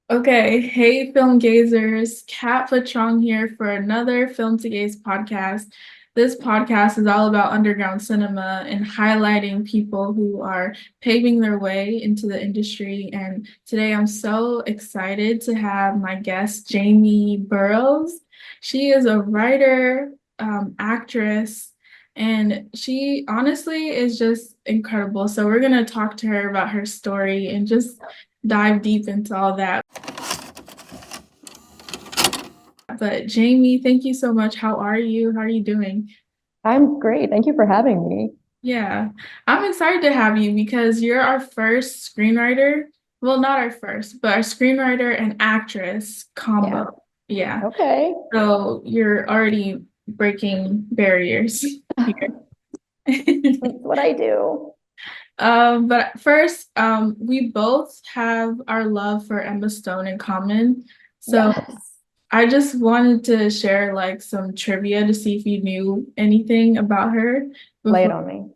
Okay, hey Filmgazers, Kat Patrong here for another Film to Gaze podcast. This podcast is all about underground cinema and highlighting people who are paving their way into the industry. And today I'm so excited to have my guest, Jamie Burroughs. She is a writer, actress, and she honestly is just incredible. So we're going to talk to her about her story and just dive deep into all that. But Jamie, thank you so much. How are you? How are you doing? I'm great. Thank you for having me. Yeah, I'm excited to have you because you're our first screenwriter. Well, not our first, but our screenwriter and actress Yeah. combo. Yeah. Okay. So you're already breaking barriers here. That's what I do. But first, we both have our love for Emma Stone in common. So Yes. I just wanted to share like some trivia to see if you knew anything about her Lay it before. on me.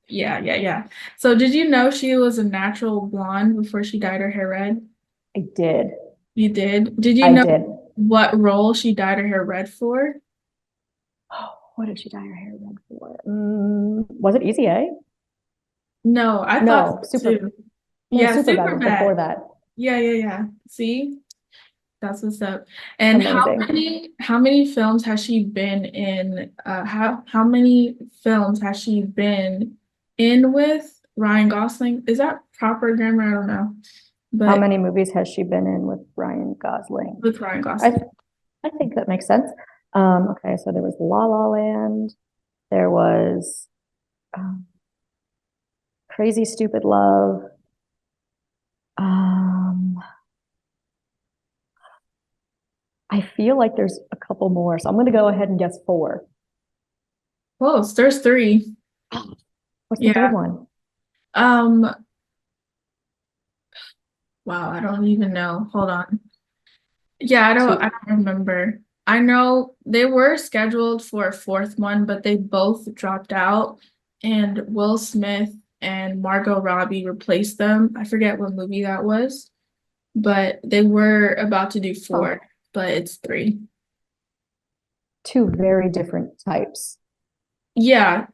Yeah. So did you know she was a natural blonde before she dyed her hair red? I did. You did. Did you I know did. what role she dyed her hair red for? Oh, what did she dye her hair red for? Was it Easy A? No, I thought No, so Super. too. No, Yeah, Super Bad super was before bad. that. Yeah. See? That's what's up. And Amazing. how many films has she been in? How many films has she been in with Ryan Gosling? Is that proper grammar? I don't know. How But many movies has she been in with Ryan Gosling? with Ryan I Gosling. I think that makes sense. Okay, so there was La La Land. There was um, Crazy Stupid Love. Um, I feel like there's a couple more, so I'm going to go ahead and guess four. Close. There's three. What's the third Yeah. one? Um, wow, I don't even know. Hold on. Yeah, I Two. don't remember. I know they were scheduled for a fourth one, but they both dropped out, and Will Smith and Margot Robbie replaced them. I forget what movie that was, but they were about to do Huh. four, but it's three. Two very different types. Yeah,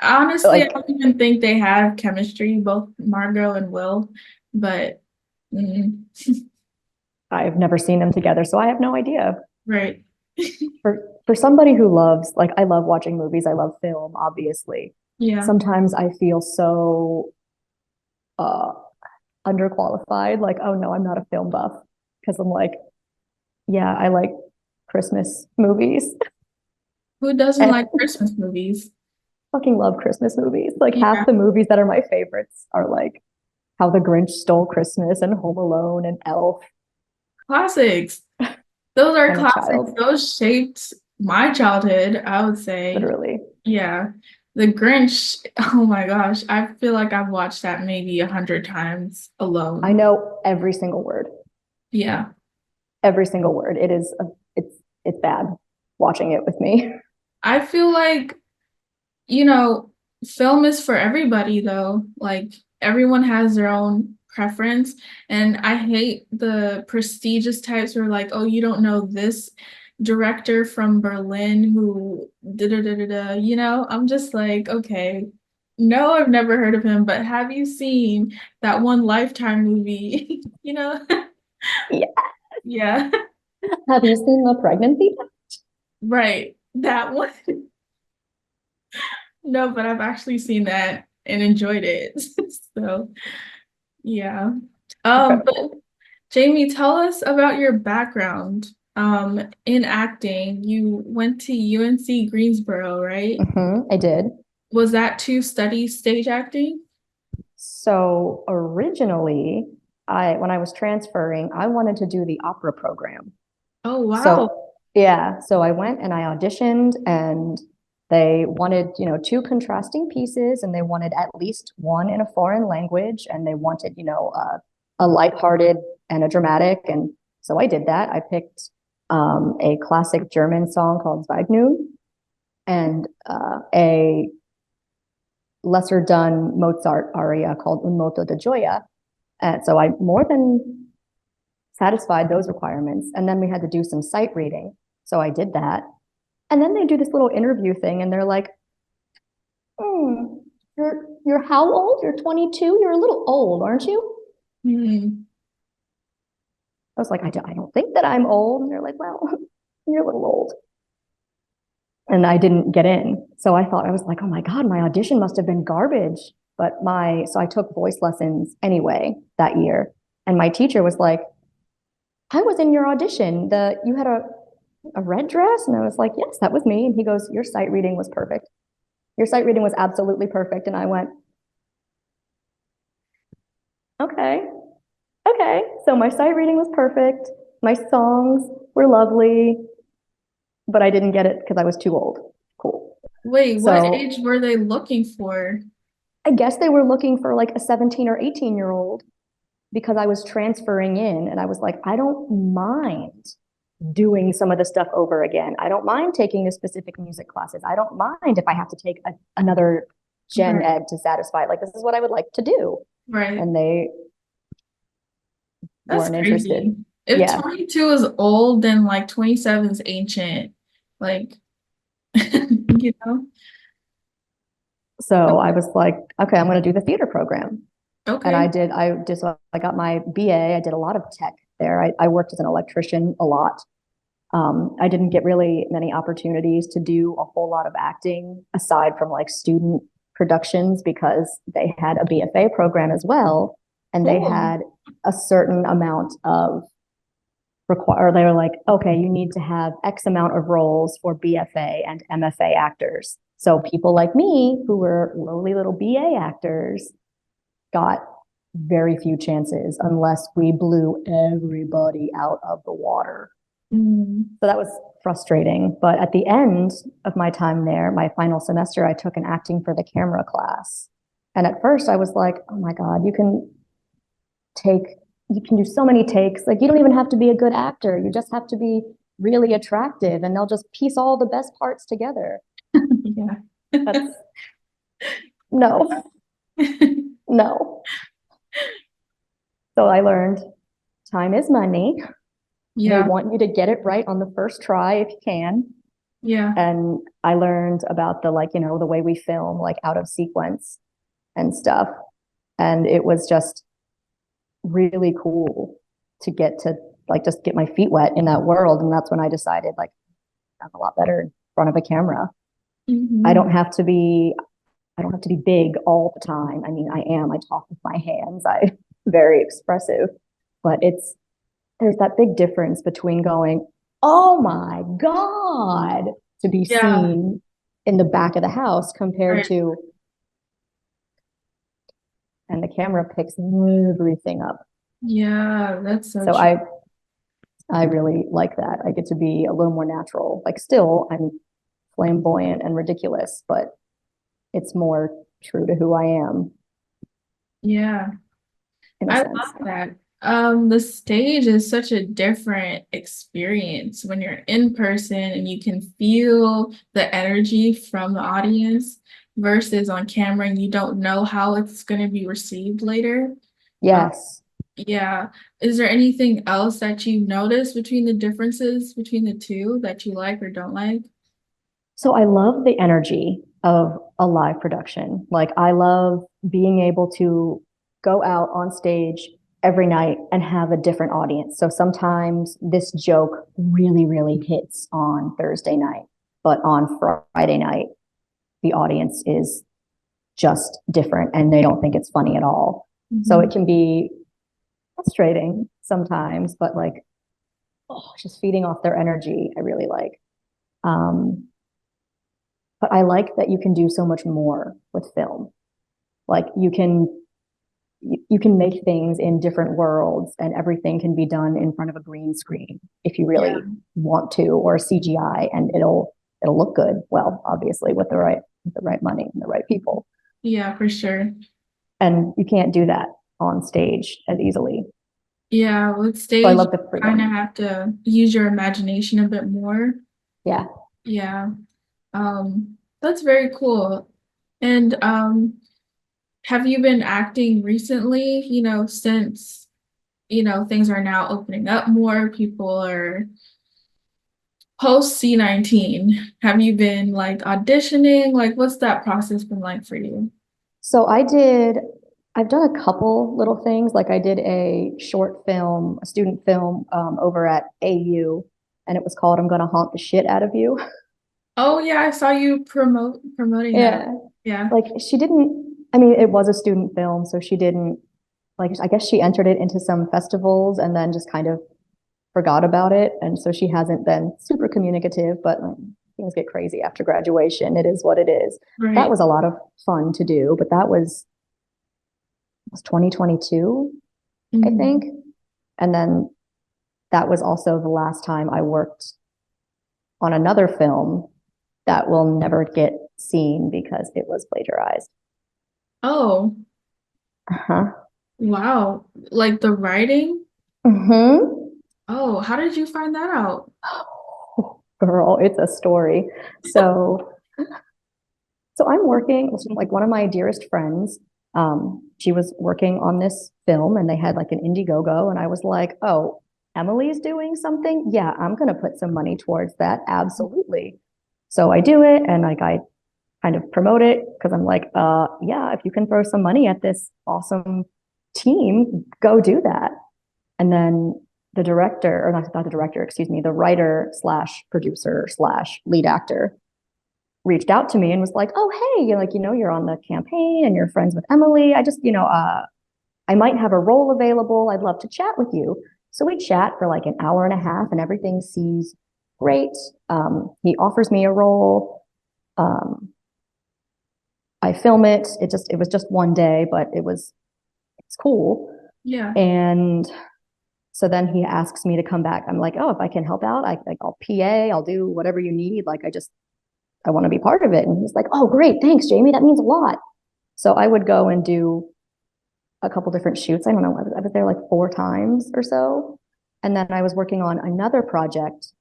honestly, I Like, don't even think they have chemistry, both Margot and Will, but mm, I've never seen them together, so I have no idea. right. For somebody who loves, like, I love watching movies, I love film, obviously. Yeah. Sometimes I feel so uh underqualified, like, oh no, I'm not a film buff. Because I'm like, yeah, I like Christmas movies Who doesn't and like Christmas movies? fucking love Christmas movies. Like half Yeah. the movies that are my favorites are like How the Grinch Stole Christmas and Home Alone and Elf. Classics. Those are I'm a classics. child, Those shaped my childhood, I would say. literally. Yeah. The Grinch, oh my gosh, I feel like I've watched that maybe 100 times I alone. know every single word, Yeah. every single word. It's it's bad watching it with me. I feel like, you know, film is for everybody though. Like everyone has their own preference. And I hate the prestigious types who are like, oh, you don't know this director from Berlin who da da da da da. I'm just like, okay, no, I've never heard of him, but have you seen that one Lifetime movie? Yeah. Yeah, Have you seen the pregnancy? right. That one. No, but I've actually seen that and enjoyed it. So, yeah. But Incredible. Jamie, tell us about your background in acting. You went to UNC Greensboro, right? I did. Was that to study stage acting? So originally, I when I was transferring, I wanted to do the opera program. Oh, wow. So yeah, so I went and I auditioned and they wanted, two contrasting pieces and they wanted at least one in a foreign language and they wanted, a lighthearted and a dramatic. And so I did that. I picked a classic German song called Zweignüll and a lesser done Mozart aria called Un moto di gioia. And so I more than satisfied those requirements. And then we had to do some sight reading. So I did that. And then they do this little interview thing and they're like, you're how old? You're 22? You're a little old, aren't you? Mm. I was like, I don't think that I'm old. And they're like, well, you're a little old. And I didn't get in. So I was like, oh my God, my audition must have been garbage. So I took voice lessons anyway that year. And my teacher was like, I was in your audition. You had a red dress? And I was like, yes, that was me. And he goes, your sight reading was perfect. Your sight reading was absolutely perfect. And I went, okay. So my sight reading was perfect. My songs were lovely, but I didn't get it because I was too old. Cool. Wait, what age were they looking for? I guess they were looking for like a 17 or 18-year-old because I was transferring in and I was like, I don't mind doing some of the stuff over again. I don't mind taking the specific music classes. I don't mind if I have to take another gen ed to satisfy. Like, this is what I would like to do. Right. And they That's weren't crazy. interested. If 22 is old, then like 27 is ancient. Like, you know? So I was like, okay, I'm going to do the theater program. Okay. And I got my BA. I did a lot of tech there. I worked as an electrician a lot. I didn't get really many opportunities to do a whole lot of acting aside from like student productions because they had a BFA program as well. And they had a certain amount of they were like, okay, you need to have X amount of roles for BFA and MFA actors. So people like me who were lowly little BA actors got very few chances unless we blew everybody out of the water. So that was frustrating. But at the end of my time there, my final semester, I took an acting for the camera class. And at first I was like, oh my God, you can do so many takes. Like, you don't even have to be a good actor. You just have to be really attractive and they'll just piece all the best parts together. Yeah. That's no. No. So I learned time is money. Yeah. They want you to get it right on the first try if you can. Yeah. And I learned about the way we film, like out of sequence and stuff. And it was just really cool to get to just get my feet wet in that world. And that's when I decided I'm a lot better in front of a camera. I don't have to be big all the time. I mean, I talk with my hands. I'm very expressive, but there's that big difference between going, oh my God, to be seen in the back of the house compared to, and the camera picks everything up. Yeah, that's so true. I really like that. I get to be a little more natural. Like, still, I'm flamboyant and ridiculous, but it's more true to who I am. Yeah. I love that. The stage is such a different experience when you're in person and you can feel the energy from the audience versus on camera and you don't know how it's going to be received later. Yes. Yeah. Is there anything else that you notice between the differences between the two that you like or don't like? So I love the energy of a live production. Like, I love being able to go out on stage every night and have a different audience. So sometimes this joke really, really hits on Thursday night, but on Friday night, the audience is just different and they don't think it's funny at all. So it can be frustrating sometimes, but just feeding off their energy, I really like. But I like that you can do so much more with film. Like, you can make things in different worlds and everything can be done in front of a green screen if you really want to, or CGI, and it'll look good. Well, obviously with the right money and the right people. Yeah, for sure. And you can't do that on stage as easily. Yeah, with stage, so I love the freedom. You kind of have to use your imagination a bit more. Yeah. Yeah. That's very cool. And have you been acting recently, since things are now opening up more. People are post C-19. Have you been like auditioning? Like, what's that process been like for you? So I've done a couple little things. Like I did a short film, a student film over at AU, and it was called I'm Gonna Haunt the Shit Out of You. Oh yeah, I saw you promoting that. Yeah. Yeah, Like she didn't, I mean, it was a student film, so she didn't, like, I guess she entered it into some festivals and then just kind of forgot about it. And so she hasn't been super communicative, but things get crazy after graduation. It is what it is. That right. was a lot of fun to do, but that was 2022, I think. Mhm. And then that was also the last time I worked on another film that will never get seen because it was plagiarized. Oh, Uh-huh. wow. Like the writing? Mm-hmm. Oh, how did you find that out? Oh, girl, it's a story. So, so I'm working, like one of my dearest friends, she was working on this film and they had like an Indiegogo, and I was like, oh, Emily's doing something? Yeah, I'm gonna put some money towards that. Absolutely. So I do it and like I kind of promote it because I'm like, yeah, if you can throw some money at this awesome team, go do that. And then the director, or not the director, excuse me, the writer slash producer slash lead actor reached out to me and was like, oh, hey, you're like, you're on the campaign and you're friends with Emily. I just, I might have a role available. I'd love to chat with you. So we chat for like an hour and a half and everything seems great. He offers me a role. Um, I film it. It was just one day, but it's cool. Yeah. And so then he asks me to come back. I'm like, oh, if I can help out, I'll PA, I'll do whatever you need. Like, I want to be part of it. And he's like, oh, great. Thanks, Jamie. That means a lot. So I would go and do a couple different shoots. I don't know. I was there like 4 times or so. And then I was working on another project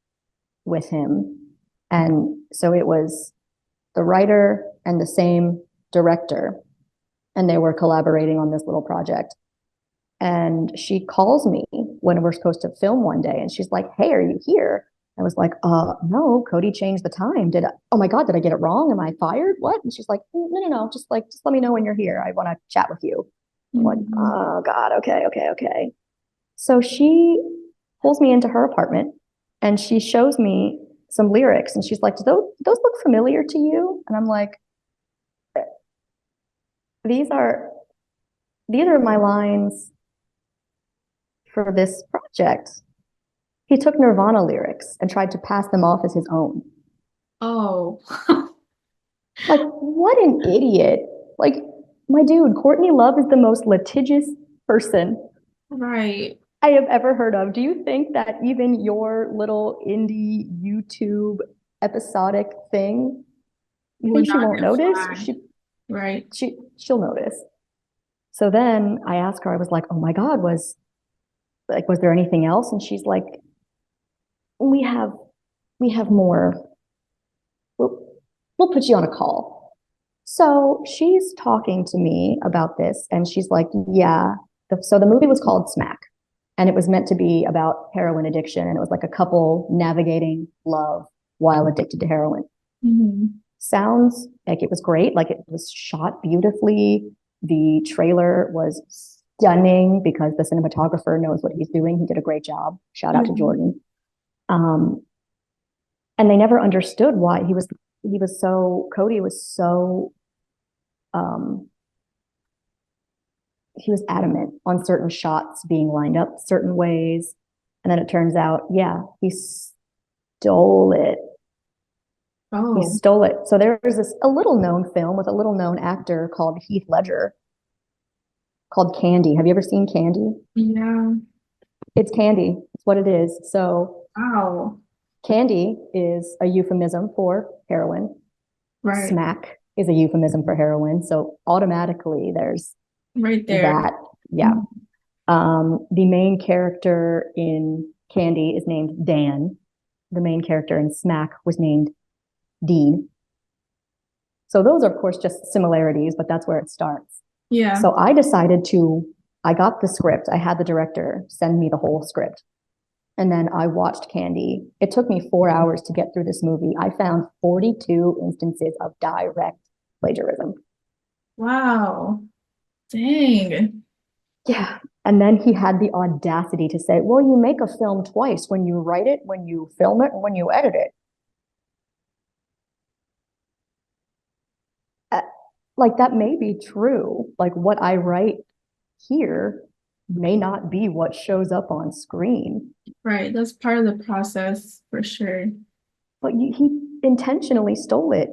with him. And so it was the writer and the same director, and they were collaborating on this little project. And she calls me when we're supposed to film one day, and she's like, "Hey, are you here?" I was like, no, Cody changed the time. Oh my God, did I get it wrong? Am I fired? What?" And she's like, no, just let me know when you're here. I want to chat with you." I'm like, Mhm. oh God, okay. So she pulls me into her apartment and she shows me some lyrics, and she's like, "Do those look familiar to you?" And I'm like, these are these are my lines for this project. He took Nirvana lyrics and tried to pass them off as his own. Oh, Like, what an idiot. Like, my dude, Courtney Love is the most litigious person right. I have ever heard of. Do you think that even your little indie YouTube episodic thing, you Would think she not won't get notice? flagged. Right. She'll notice. So then I asked her, I was like, oh my God, was there anything else? And she's like, we have we have more. We'll, we'll put you on a call. So she's talking to me about this, and she's like, yeah. So the movie was called Smack, and it was meant to be about heroin addiction. And it was like a couple navigating love while addicted to heroin. Mhm. Sounds like it was great. Like it was shot beautifully. The trailer was stunning because the cinematographer knows what he's doing. He did a great job. Shout out to Mhm. Jordan. Um, and they never understood why Cody was so um, he was adamant on certain shots being lined up certain ways. And then it turns out, yeah, stole it. He Oh, stole it. So there's a little known film with a little known actor called Heath Ledger called Candy. Have you ever seen Candy? yeah. It's Candy. It's what it is. So Wow. Candy is a euphemism for heroin. Right. Smack is a euphemism for heroin. So automatically there's Right there. that. Yeah. Mhm. The main character in Candy is named Dan. The main character in Smack was named Dean. So those are, of course, just similarities, but that's where it starts. Yeah. So I decided to I got the script. I had the director send me the whole script. And then I watched Candy. It took me 4 hours to get through this movie. I found 42 instances of direct plagiarism. Wow. Dang. Yeah. And then he had the audacity to say, well, you make a film twice, when you write it, when you film it, and when you edit it. Uh, like, that may be true. Like, what I write here may not be what shows up on screen. Right. That's part of the process for sure. But he intentionally stole it.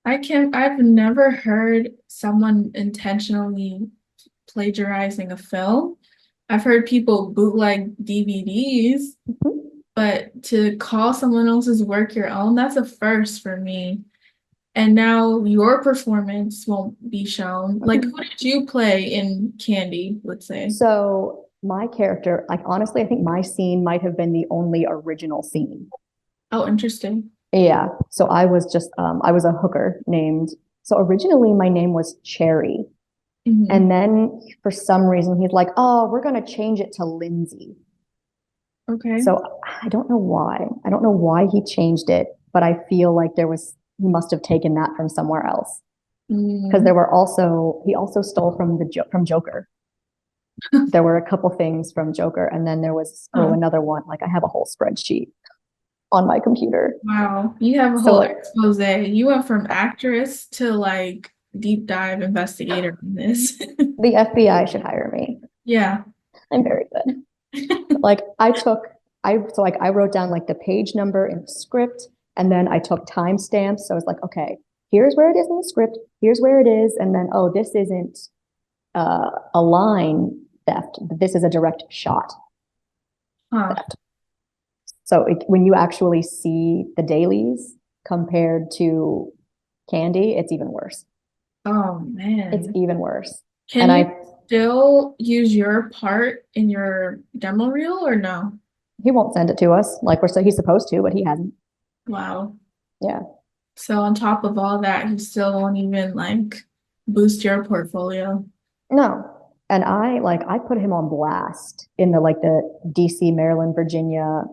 I've never heard someone intentionally plagiarizing a film. I've heard people bootleg DVDs, but to call someone else's work your own, that's a first for me. And now your performance won't be shown. Like, who did you play in Candy, let's say? So my character, like, honestly, I think my scene might have been the only original scene. Oh, interesting. Yeah. So I was just I was a hooker named, so originally my name was Cherry. Mhm. And then for some reason he's like, oh, we're gonna change it to Lindsay. Okay. So I don't know why. I don't know why he changed it, but I feel like he must have taken that from somewhere else. Because there were also, he also stole from Joker. There were a couple things from Joker, and then there was another one. Like, I have a whole spreadsheet on my computer. Wow, you have a whole expose. You went from actress to like deep dive investigator in this. The FBI should hire me. Yeah. I'm very good. Like, I wrote down like the page number in the script, and then I took timestamps. So I was like, okay, here's where it is in the script, here's where it is, and then, oh, this isn't a line theft, this is a direct shot theft. So when you actually see the dailies compared to Candy, it's even worse. Oh man. It's even worse. Can you still use your part in your demo reel or no? He won't send it to us. Like, he's supposed to, but he hasn't. Wow. Yeah. So on top of all that, he still won't even like boost your portfolio. No. And I put him on blast in the DC, Maryland, Virginia,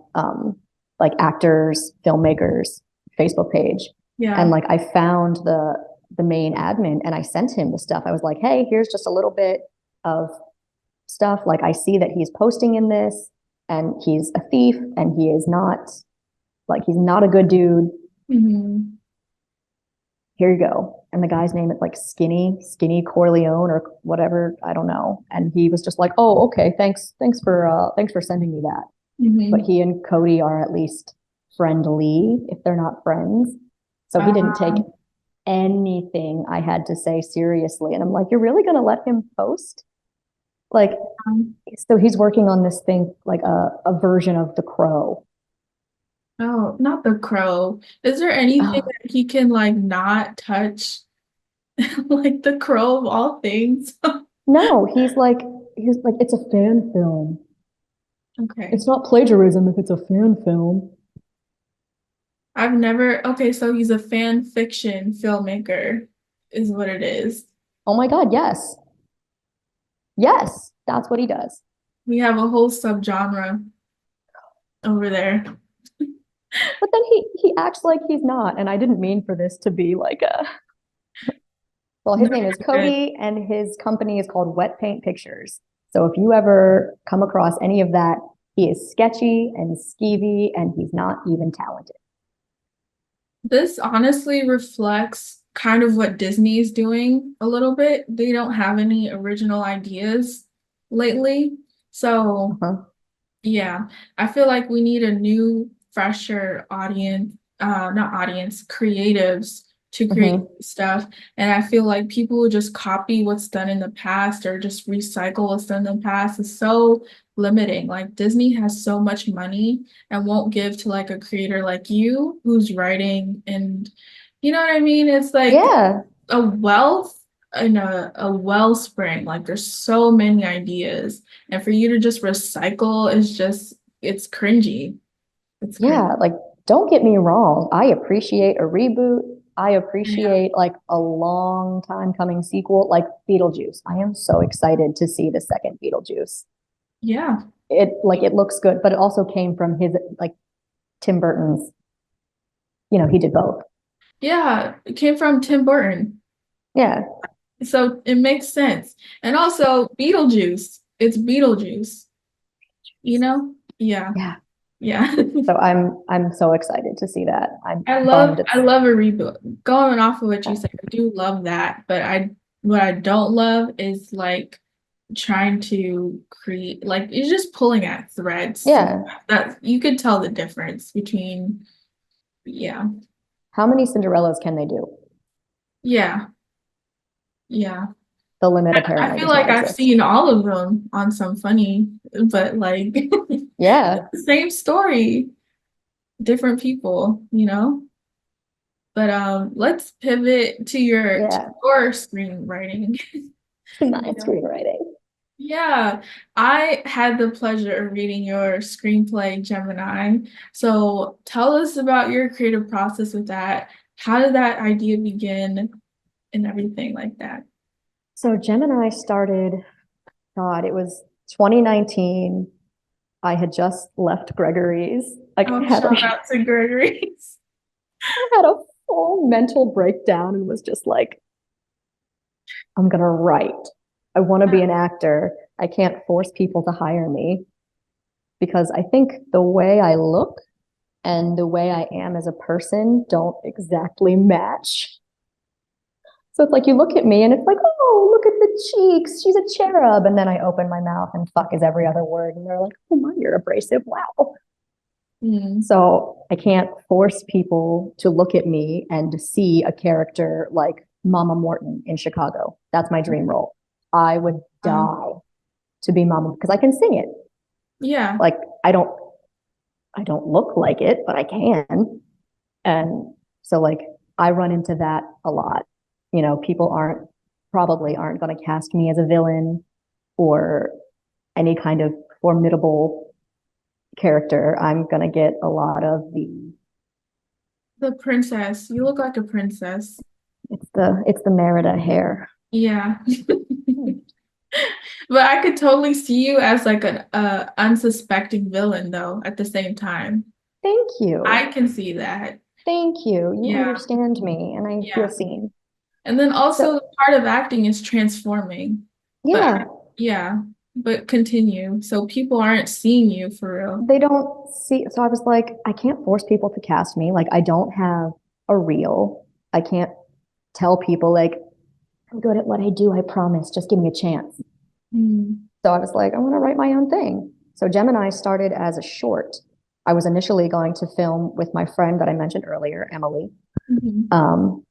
like actors, filmmakers Facebook page. Yeah. And like, I found the main admin and I sent him the stuff. I was like, hey, here's just a little bit of stuff. Like, I see that he's posting in this, and he's a thief, and he's not a good dude. Here you go. And the guy's name is like Skinny Corleone or whatever. I don't know. And he was just like, oh, okay, thanks for sending me that. But he and Cody are at least friendly, if they're not friends. So he didn't take anything I had to say seriously. And I'm like, you're really gonna let him post? Like, so he's working on this thing, like a version of The Crow. Oh, not The Crow. Is there anything that he can like not touch? Like The Crow of all things? No, he's like, it's a fan film. Okay. It's not plagiarism if it's a fan film. Okay, so he's a fan fiction filmmaker, is what it is. Oh my God, yes. Yes, that's what he does. We have a whole subgenre over there. But then he acts like he's not, and I didn't mean for this to be like a... Well, his name is Cody, and his company is called Wet Paint Pictures. So if you ever come across any of that, he is sketchy and skeevy, and he's not even talented. This honestly reflects kind of what Disney is doing a little bit. They don't have any original ideas lately. So yeah, I feel like we need a new, fresher audience, not audience, creatives to create stuff. And I feel like people will just copy what's done in the past or just recycle what's done in the past. It's so limiting. Like, Disney has so much money and won't give to like a creator like you who's writing, and you know what I mean? It's like a wealth and a wellspring. Like, there's so many ideas. And for you to just recycle is just, it's cringy. It's cringy. Yeah, like, don't get me wrong. I appreciate a reboot. I Yeah. appreciate like a long time coming sequel, like Beetlejuice. I am so excited to see the second Beetlejuice. Yeah. It looks good, but it also came from his like Tim Burton's, he did both. Yeah. It came from Tim Burton. Yeah. So it makes sense. And also Beetlejuice. It's Beetlejuice, you know? Yeah. Yeah. Yeah. So I'm so excited to see that. I'm I love bummed it's I love a reboot. Going off of what you said, I do love that, but I what I don't love is like trying to create like it's just pulling at threads. yeah. That you could tell the difference between yeah. How many Cinderellas can they do? Yeah. Yeah. The limit I apparently feel does not like I've exist. seen all of them on some funny, but like Yeah. same story, different people, you know? But let's pivot to Yeah. your screenwriting. My You know? screenwriting. Yeah, I had the pleasure of reading your screenplay, Gemini. So tell us about your creative process with that. How did that idea begin and everything like that? So Gemini started, God, it was 2019. I had just left Gregory's. Like Oh, had shout like out to Gregory's. I had a full mental breakdown and was just like, I'm gonna write. I want to be an actor. I can't force people to hire me because I think the way I look and the way I am as a person don't exactly match. So it's like you look at me and it's like, oh, look at the cheeks. She's a cherub. And then I open my mouth and fuck is every other word. And they're like, oh my, you're abrasive. Wow. Mm. So I can't force people to look at me and to see a character like Mama Morton in Chicago. That's my dream role. I would die to be Mama because I can sing it. Yeah. Like I don't look like it, but I can. And so like I run into that a lot. People probably aren't going to cast me as a villain or any kind of formidable character. I'm going to get a lot of The princess. You look like a princess. it's the Merida hair. Yeah. But I could totally see you as like an unsuspecting villain though at the same time. Thank I you. can see that. Thank you. You Yeah. understand me and I feel Yeah. seen. And then So also part of acting is transforming. But yeah, yeah, but continue. So people aren't seeing you for real. they don't see. So I was like, I can't force people to cast me. Like I don't have a reel. I can't tell people like I'm good at what I do, I promise. Just give me a chance. Mm. So I was like, I want to write my own thing. So Gemini started as a short. I was initially going to film with my friend that I mentioned earlier, Emily. Mhm. Um,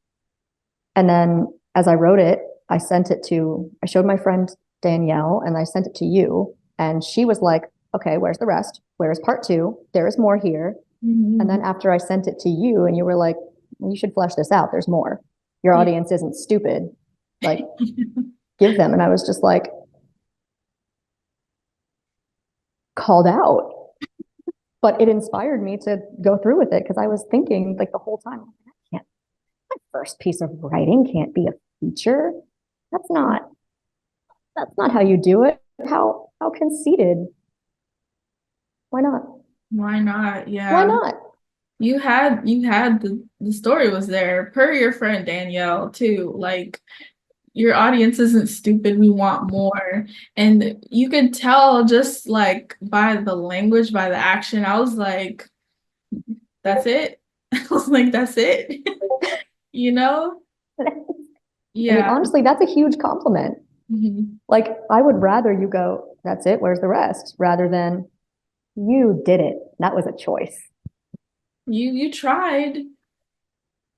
and then as I wrote it, I showed my friend Danielle and I sent it to you. And she was like, okay, where's the rest? Where's part two? There is more here. And then Mhm. after I sent it to you and you were like, well, you should flesh this out. There's more. Your Yeah. audience isn't stupid. Like, give them. And I was just like, called out. But it inspired me to go through with it because I was thinking like the whole time, can't, my first piece of writing can't be a feature. That's not that's not how you do it. How conceited. Why not? Why not? Why Yeah. not? You had the story was there per your friend Danielle too. Like your audience isn't stupid. We want more. And you could tell just like by the language, by the action. I was like, that's it. I was like, that's it. You know? I mean, Yeah. honestly, that's a huge compliment. Mhm. Like, I would rather you go, that's it, where's the rest? Rather than you did it. That was a choice. You tried.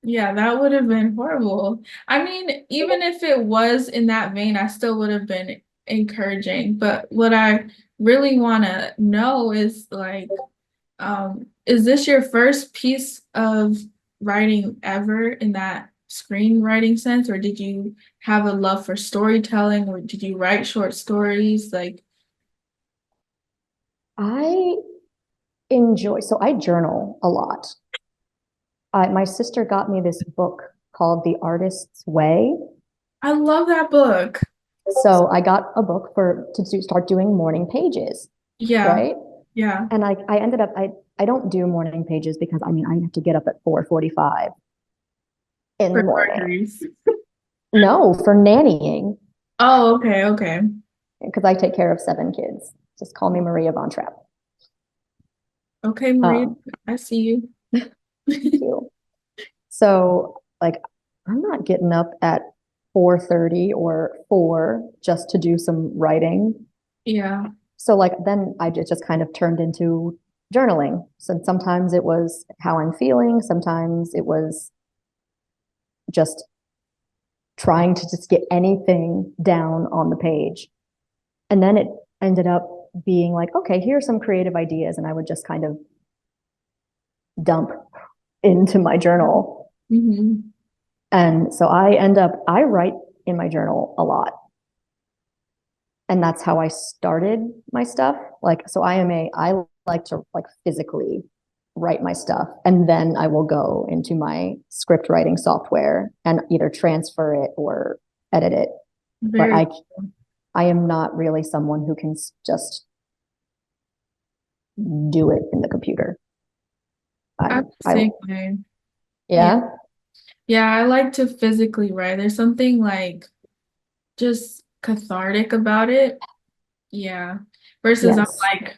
Yeah, that would have been horrible. I mean, even if it was in that vein, I still would have been encouraging. But what I really want to know is like, is this your first piece of writing ever in that screenwriting sense, or did you have a love for storytelling, or did you write short stories? Like, I so I journal a lot. My sister got me this book called The Artist's Way. I love that book. So I got a book start doing morning pages, Yeah, right? yeah. And I ended up I don't do morning pages because I mean I have to get up at 4:45 in the For morning. groceries. No, for nannying, Oh, okay, okay. because I take care of 7 kids. Just call me Maria Von Trapp. Okay, Maria, Um, I see you. thank you. So like I'm not getting up at 4:30 or 4 just to do some writing. Yeah, So like then I just kind of turned into journaling. So sometimes it was how I'm feeling, sometimes it was just trying to just get anything down on the page. And then it ended up being like, okay, here are some creative ideas. And I would just kind of dump into my journal. hmm And so I write in my journal a lot. And that's how I started my stuff. Like, so I like to like physically write my stuff, and then I will go into my script writing software and either transfer it or edit it. But Very I am not really someone who can just do it in the computer. I'm the I same way. Yeah. Yeah. Yeah, I like to physically write. There's something like just cathartic about it. Yeah. Versus I'm Yes. like,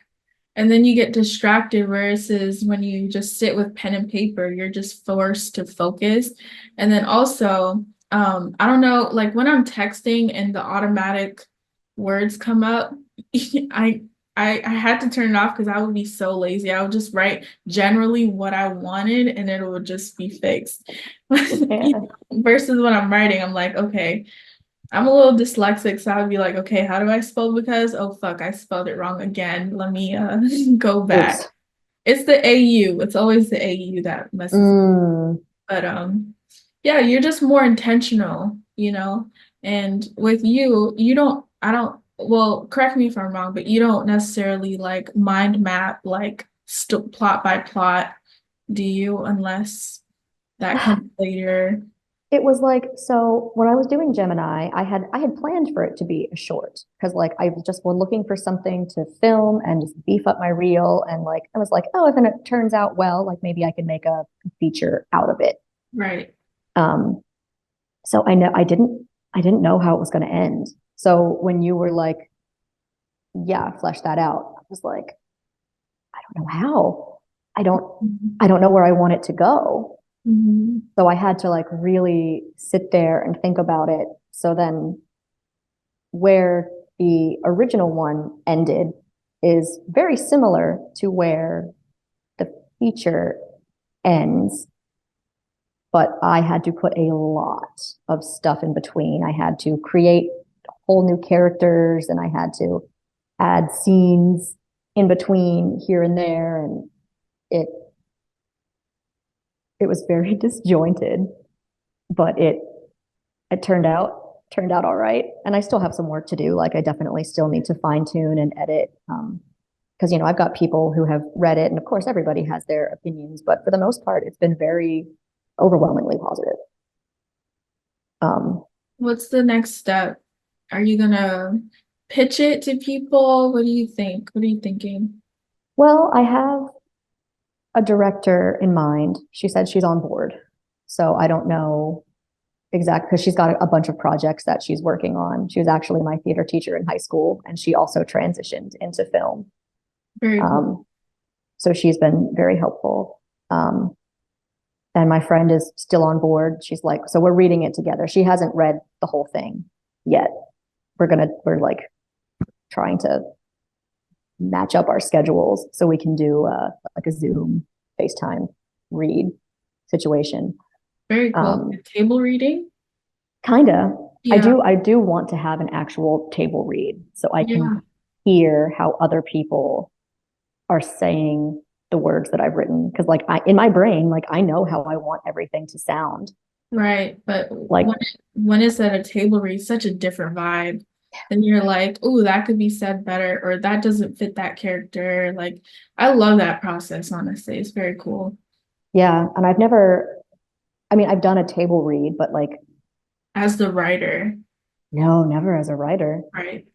and then you get distracted versus when you just sit with pen and paper, you're just forced to focus. And then also, I don't know, like when I'm texting and the automatic words come up, I I had to turn it off because I would be so lazy. I would just write generally what I wanted and it would just be fixed. Yeah. Versus when I'm writing, I'm like, okay, I'm a little dyslexic, so I would be like, okay, how do I spell because? Oh fuck, I spelled it wrong again. Let me go back. Oops. It's the AU. It's always the AU that messes. Mm, But yeah, you're just more intentional, you know? And with you, you don't, I don't, well, correct me if I'm wrong, but you don't necessarily like mind map like st plot by plot, do you? Unless that comes later. it was like, so when I was doing Gemini, I had planned for it to be a short because like I just was looking for something to film and just beef up my reel, and like I was like, oh, if it turns out well, like maybe I can make a feature out of it. Right. Um, so I didn't know how it was going to end. So when you were like, yeah, flesh that out, I was like, I don't know how. I don't Mhm. I don't know where I want it to go. Mhm. So I had to like really sit there and think about it. So then where the original one ended is very similar to where the feature ends, but I had to put a lot of stuff in between. I had to create whole new characters and I had to add scenes in between here and there, and it it was very disjointed, but it turned out all right. And I still have some work to do. Like I definitely still need to fine tune and edit. Because I've got people who have read it, and of course everybody has their opinions, but for the most part, it's been very overwhelmingly positive. Um, What's the next step? Are you gonna pitch it to people? What do you think? What are you thinking? well, I have a director in mind. She said she's on board, so I don't know exactly because she's got a bunch of projects that she's working on. She was actually my theater teacher in high school, and she also transitioned into film. Very cool. Um, so she's been very helpful. Um, and my friend is still on board. She's like, so we're reading it together. She hasn't read the whole thing yet. We're like trying to match up our schedules so we can do like a Zoom FaceTime read situation. Very cool. Um, Table reading? kind of. Yeah. I do want to have an actual table read so I Yeah. can hear how other people are saying the words that I've written. Because like in my brain, like I know how I want everything to sound. Right. But Like, when it's at a table read, such a different vibe. Then you're like, oh, that could be said better, or that doesn't fit that character. Like, I love that process, honestly. It's very cool. yeah. And I mean, I've done a table read, but like, as the writer, no, never as a writer. right?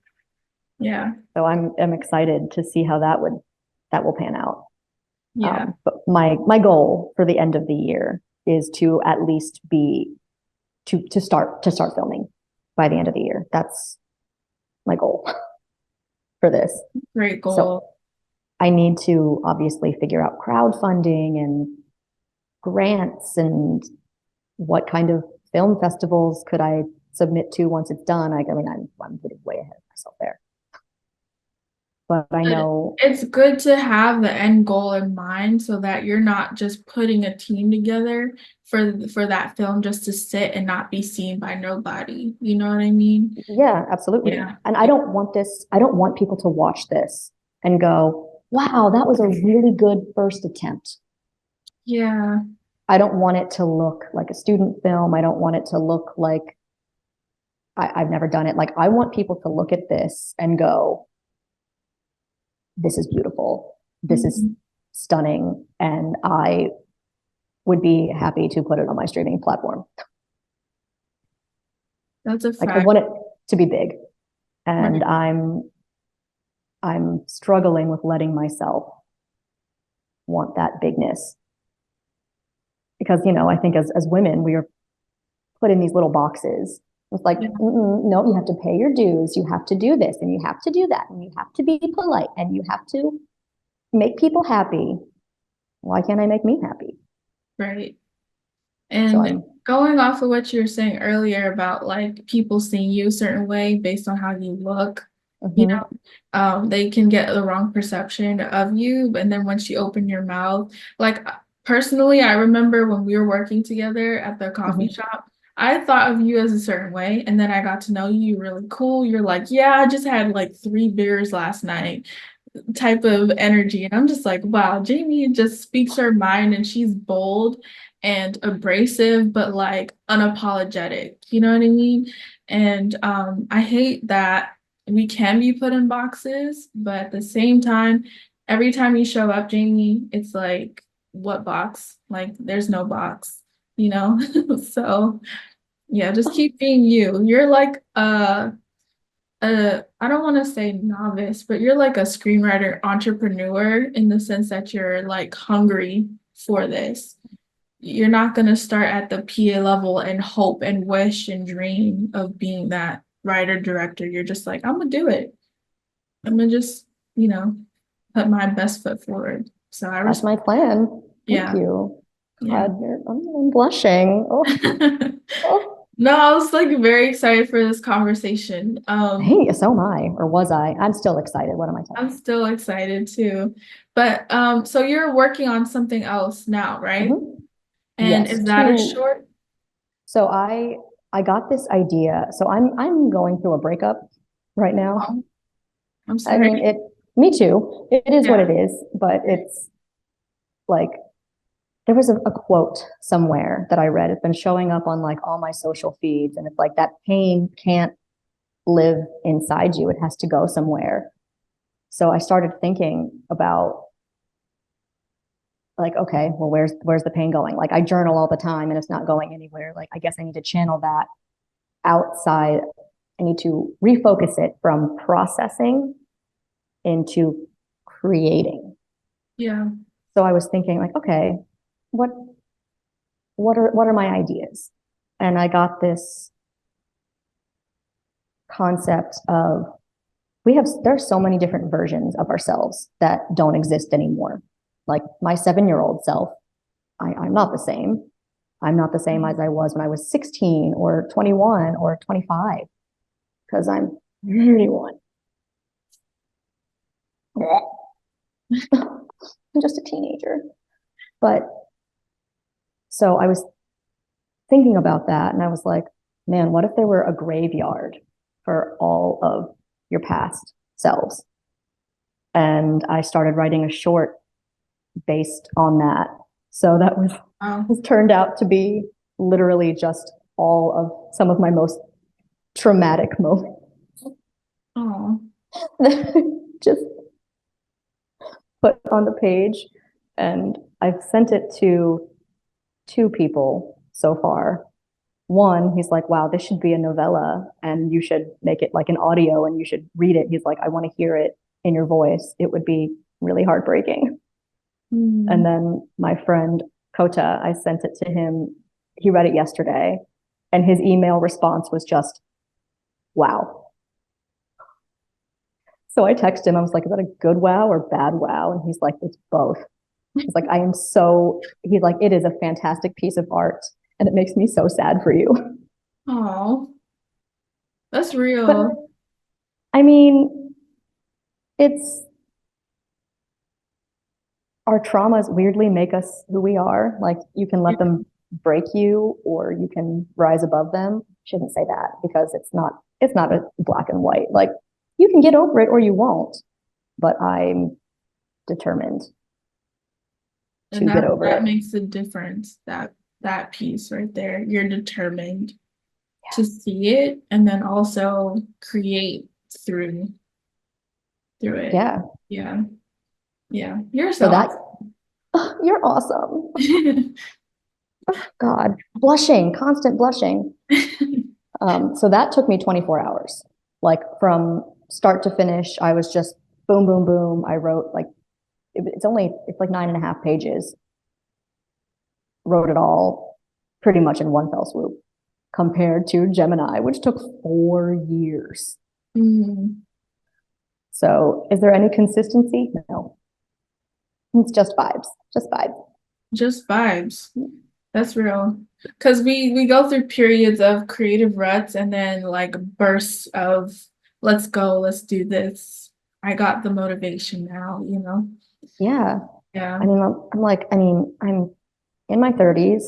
Yeah, So I'm excited to see how that will pan out. yeah, But my goal for the end of the year is to at least be to start filming by the end of the year. That's my goal for this. great So goal. I need to obviously figure out crowdfunding and grants and what kind of film festivals could I submit to once it's done. I mean, I'm getting way ahead of myself there, but I But know, it's good to have the end goal in mind so that you're not just putting a team together for that film just to sit and not be seen by nobody. You know what I mean? yeah, absolutely. Yeah. And I don't want this. I don't want people to watch this and go, "Wow, that was a really good first attempt." Yeah. I don't want it to look like a student film. I don't want it to look like I've never done it. Like, I want people to look at this and go, this is beautiful. This is Mhm. stunning. And I would be happy to put it on my streaming platform. That's a Like, I fact. want it to be big. And Right. I'm struggling with letting myself want that bigness. Because, I think as women, we are put in these little boxes. It's like, Yeah. no, you have to pay your dues. You have to do this and you have to do that. And you have to be polite and you have to make people happy. Why can't I make me happy? Right. So And I'm, going off of what you were saying earlier about like people seeing you a certain way based on how you look, you mhm, know, they can get the wrong perception of you. And then once you open your mouth, like personally, I remember when we were working together at the coffee mhm. shop, I thought of you as a certain way. And then I got to know you, you're really cool. You're like, yeah, I just had like 3 beers last night type of energy. And I'm just like, wow, Jamie just speaks her mind and she's bold and abrasive, but like unapologetic. You know what I mean? And I hate that we can be put in boxes, but at the same time, every time you show up, Jamie, it's like, what box? Like, there's no box, you know? So yeah, just keep being you. You're like I don't want to say novice, but you're like a screenwriter entrepreneur in the sense that you're like hungry for this. You're not going to start at the PA level and hope and wish and dream of being that writer director. You're just like, I'm gonna do it. I'm gonna just, you know, put my best foot forward. So I That's my respect. plan. Thank Yeah, you. yeah. God, I'm blushing. Oh, oh. No, I was like very excited for this conversation. Hey, so am I, or was I? I'm still excited. What am I I'm talking still excited too. But so you're working on something else now, right? about? And Yes, is that a to short? so I got this idea. So I'm going through a breakup right now. Oh, I'm I mean, sorry. me too. It is what Yeah. it is, but it's like there was a quote somewhere that I read. It's been showing up on like all my social feeds, and it's like that pain can't live inside you. It has to go somewhere. So I started thinking about like, okay, well, where's the pain going? Like I journal all the time and it's not going anywhere. Like I guess I need to channel that outside. I need to refocus it from processing into creating. Yeah. So I was thinking like, okay, what what are my ideas? And I got this concept of there's so many different versions of ourselves that don't exist anymore. Like my 7-year-old self, I'm not the same. I'm not the same as I was when I was 16 or 21 or 25 because I'm 31. I'm just a teenager. But so I was thinking about that and I was like, man, what if there were a graveyard for all of your past selves? And I started writing a short based on that. So that Wow. has turned out to be literally just all of some of my most traumatic moments Oh, just put on the page. And I've sent it to 2 people. so far. One, he's like, wow, this should be a novella and you should make it like an audio and you should read it. He's like, I want to hear it in your voice. It would be really heartbreaking. And then my friend Kota, I sent it to him. He read it yesterday, and his email response was just, wow. So I texted him. I was like, is that a good wow or bad wow? And he's like, it's both. He's like, he's like, it is a fantastic piece of art, and it makes me so sad for you. Oh, that's But real. I mean, it's our traumas weirdly make us who we are. Like you can let them break you or you can rise above them. Shouldn't say that because it's not a black and white. Like you can get over it or you won't, but I'm determined And to get over that it. makes a difference, that piece right there. You're determined to see it and then also create through it. Yeah. Yeah. Yeah. You're So so that awesome. you're awesome. God, blushing, constant blushing. So that took me 24 hours. Like from start to finish, I was just boom, boom, boom. I wrote like it's like 9.5 pages. Wrote it all pretty much in one fell swoop compared to Gemini, which took 4 years. Mm, So is there any consistency? No. It's just vibes. Just vibes. just vibes. That's real. Because we go through periods of creative ruts and then like bursts of let's go, let's do this. I got the motivation now, you know? Yeah. Yeah. I mean, I'm in my 30s.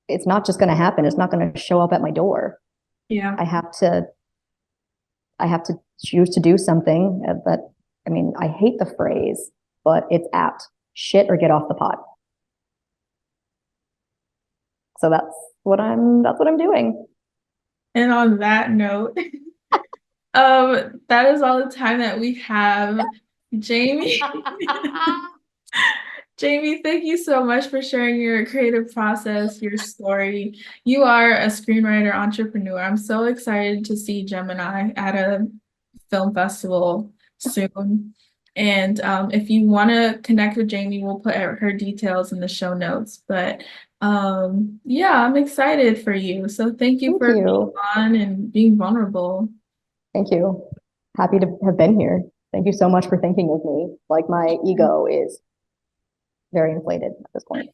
It's not just going to happen. It's not going to show up at my door. Yeah. I have to, I have to choose to do something that, I mean, I hate the phrase, but it's apt. Shit or get off the pot. So that's what I'm doing. And on that note, that is all the time that we have. Jamie, Jamie, thank you so much for sharing your creative process, your story. You are a screenwriter entrepreneur. I'm so excited to see Gemini at a film festival soon. And if you want to connect with Jamie, we'll put her details in the show notes. But yeah, I'm excited for you. So thank you Thank for being you. on and being vulnerable. Thank you. Happy to have been here. Thank you so much for thinking of me. Like my ego is very inflated at this point.